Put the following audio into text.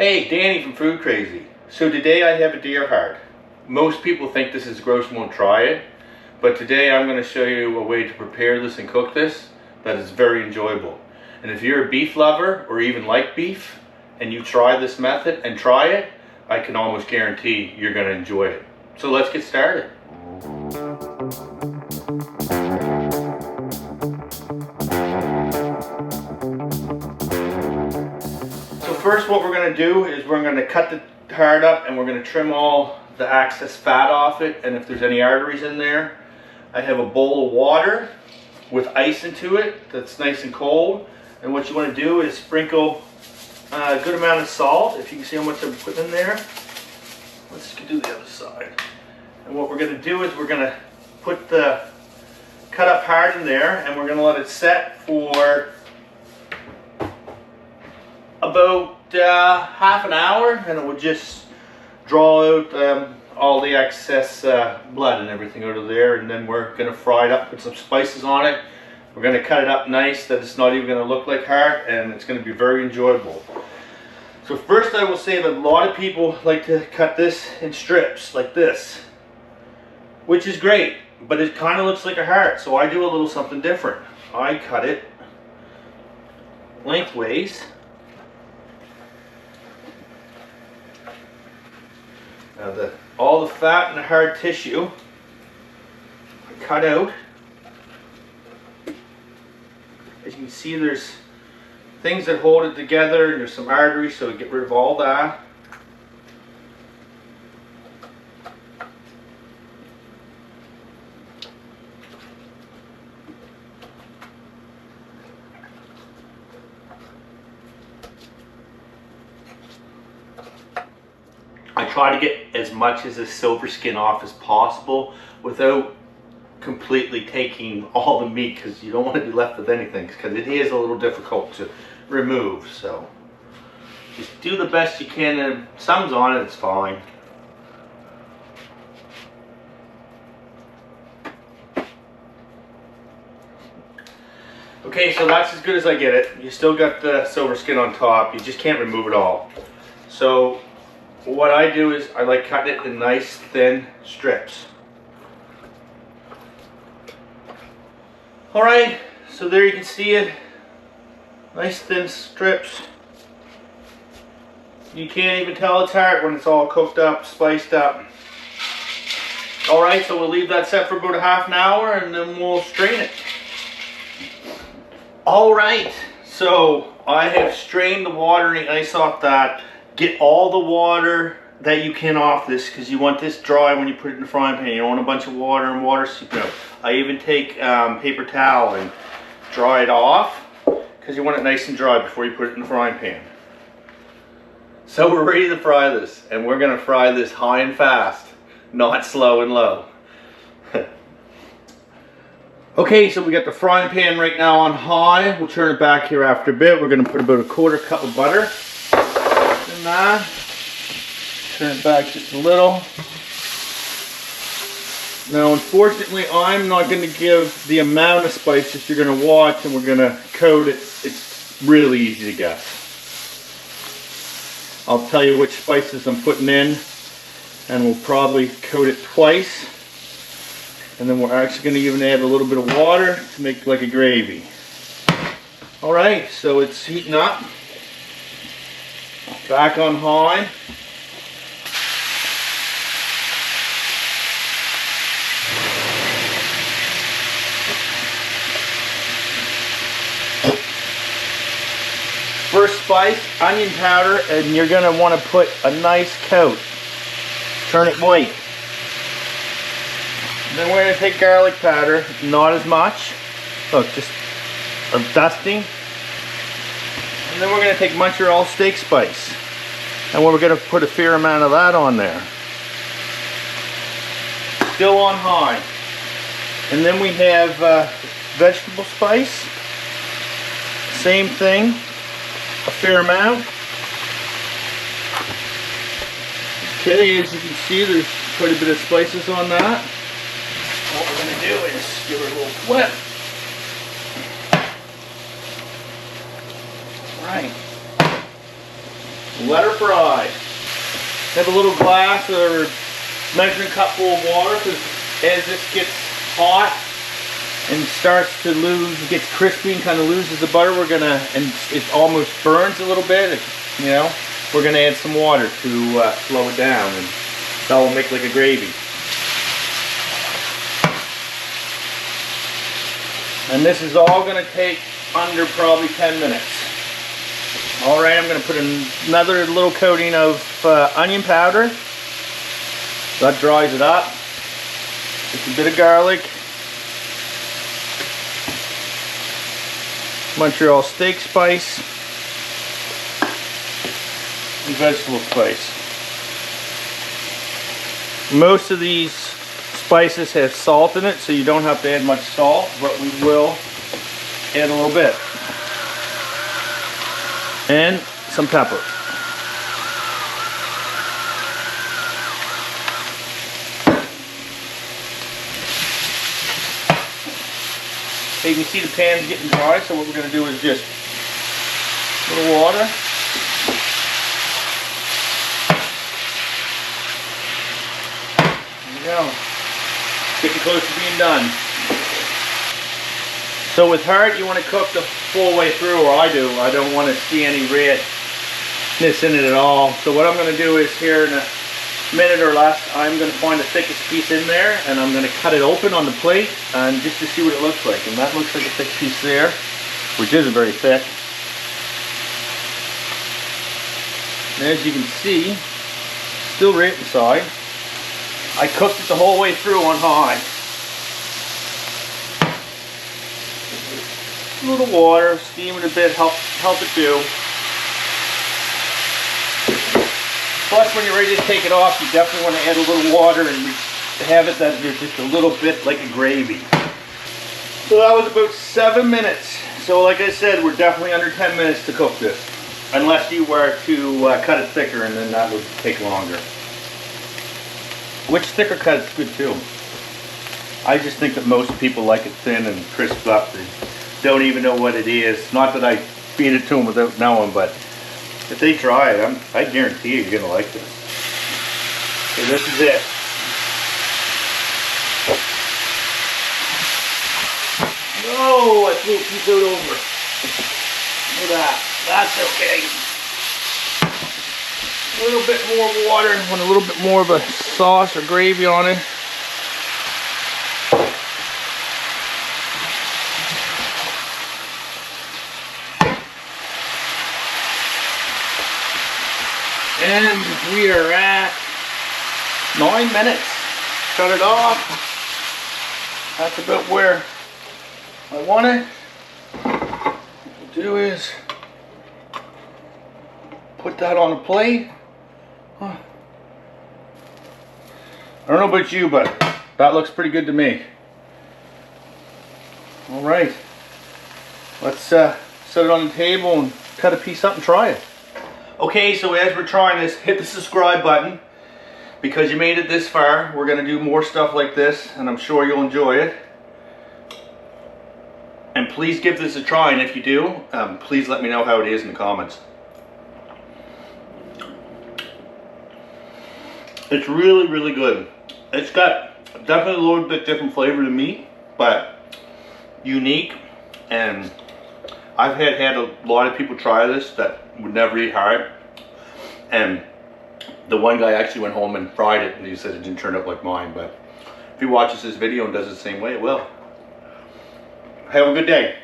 Hey, Danny from Food Crazy. So today I have a deer heart. Most people think this is gross and won't try it, but today I'm going to show you a way to prepare this and cook this that is very enjoyable. And if you're a beef lover or even like beef and you try this method and try it, I can almost guarantee you're going to enjoy it. So let's get started. First, what we're going to do is we're going to cut the heart up and we're going to trim all the excess fat off it, and if there's any arteries in there. I have a bowl of water with ice into it that's nice and cold, and what you want to do is sprinkle a good amount of salt. If you can see how much I'm putting in there. Let's do the other side. And what we're going to do is we're going to put the cut up heart in there and we're going to let it set for about half an hour, and it will just draw out all the excess blood and everything out of there, and then we're going to fry it up, put some spices on it. We're going to cut it up nice that it's not even going to look like heart, and it's going to be very enjoyable. So first I will say that a lot of people like to cut this in strips like this, which is great, but it kind of looks like a heart, so I do a little something different. I cut it lengthways. Now all the fat and the hard tissue I cut out. As you can see, there's things that hold it together, and there's some arteries, so we get rid of all that. I try to get as much as the silver skin off as possible without completely taking all the meat, because you don't want to be left with anything, because it is a little difficult to remove. So just do the best you can, and if some's on it, it's fine. Okay, so that's as good as I get it. You still got the silver skin on top, you just can't remove it all. So what I do is I like cutting it in nice thin strips. Alright, so there you can see it. Nice thin strips. You can't even tell it's heart when it's all cooked up, spiced up. Alright, so we'll leave that set for about a half an hour and then we'll strain it. Alright, so I have strained the water and the ice off that. Get all the water that you can off this, because you want this dry when you put it in the frying pan. You don't want a bunch of water and water seeping out. I even take paper towel and dry it off, because you want it nice and dry before you put it in the frying pan. So we're ready to fry this, and we're going to fry this high and fast, not slow and low. Okay, so we got the frying pan right now on high. We'll turn it back here after a bit. We're going to put about a quarter cup of butter in that. Turn it back just a little. Now, unfortunately, I'm not going to give the amount of spices you're going to watch, and we're going to coat it. It's really easy to guess. I'll tell you which spices I'm putting in, and we'll probably coat it twice. And then we're actually going to even add a little bit of water to make like a gravy. Alright, so it's heating up. Back on high. First spice, onion powder, and you're going to want to put a nice coat. Turn it white. Then we're going to take garlic powder, not as much. Look, just a dusting. And then we're going to take Montreal steak spice. And we're going to put a fair amount of that on there. Still on high. And then we have vegetable spice. Same thing, a fair amount. Okay, as you can see, there's quite a bit of spices on that. What we're going to do is give her a little flip. Right. Let her fry. Have a little glass or measuring cup full of water, because as this gets hot and starts to lose, gets crispy and kind of loses the butter, we're gonna, and it almost burns a little bit, you know, we're gonna add some water to slow it down, and that will make like a gravy. And this is all gonna take under probably 10 minutes. All right, I'm gonna put another little coating of onion powder. That dries it up. Just a bit of garlic. Montreal steak spice. And vegetable spice. Most of these spices have salt in it, so you don't have to add much salt, but we will add a little bit. And some pepper. You can see the pan's getting dry, so what we're going to do is just a little water. There we go. Getting close to being done. So with heart, you want to cook the full way through, or I do. I don't want to see any redness in it at all. So what I'm going to do is here in a minute or less, I'm going to find the thickest piece in there, and I'm going to cut it open on the plate, and just to see what it looks like. And that looks like a thick piece there, which isn't very thick. And as you can see, still right inside. I cooked it the whole way through on high. A little water, steam it a bit, help it do. Plus, when you're ready to take it off, you definitely want to add a little water and have it that there's just a little bit like a gravy. So that was about 7 minutes. So like I said, we're definitely under 10 minutes to cook this. Unless you were to cut it thicker, and then that would take longer. Which thicker cut is good too. I just think that most people like it thin and crisped up. They don't even know what it is. Not that I feed it to them without knowing, but if they try it, I guarantee you're going to like this. So this is it. Oh, I threw a piece out over. Look at that. That's okay. A little bit more water. Want a little bit more of a sauce or gravy on it. And we are at 9 minutes. Shut it off. That's about where I want it. What we'll do is put that on a plate. I don't know about you, but that looks pretty good to me. All right. Let's set it on the table and cut a piece up and try it. Okay, so as we're trying this, hit the subscribe button. Because you made it this far, we're going to do more stuff like this, and I'm sure you'll enjoy it. And please give this a try, and if you do, please let me know how it is in the comments. It's really, really good. It's got definitely a little bit different flavor to meat, but unique. And I've had a lot of people try this that would never eat heart, and the one guy actually went home and fried it, and he said it didn't turn out like mine. But if he watches this video and does it the same way, it will. Have a good day.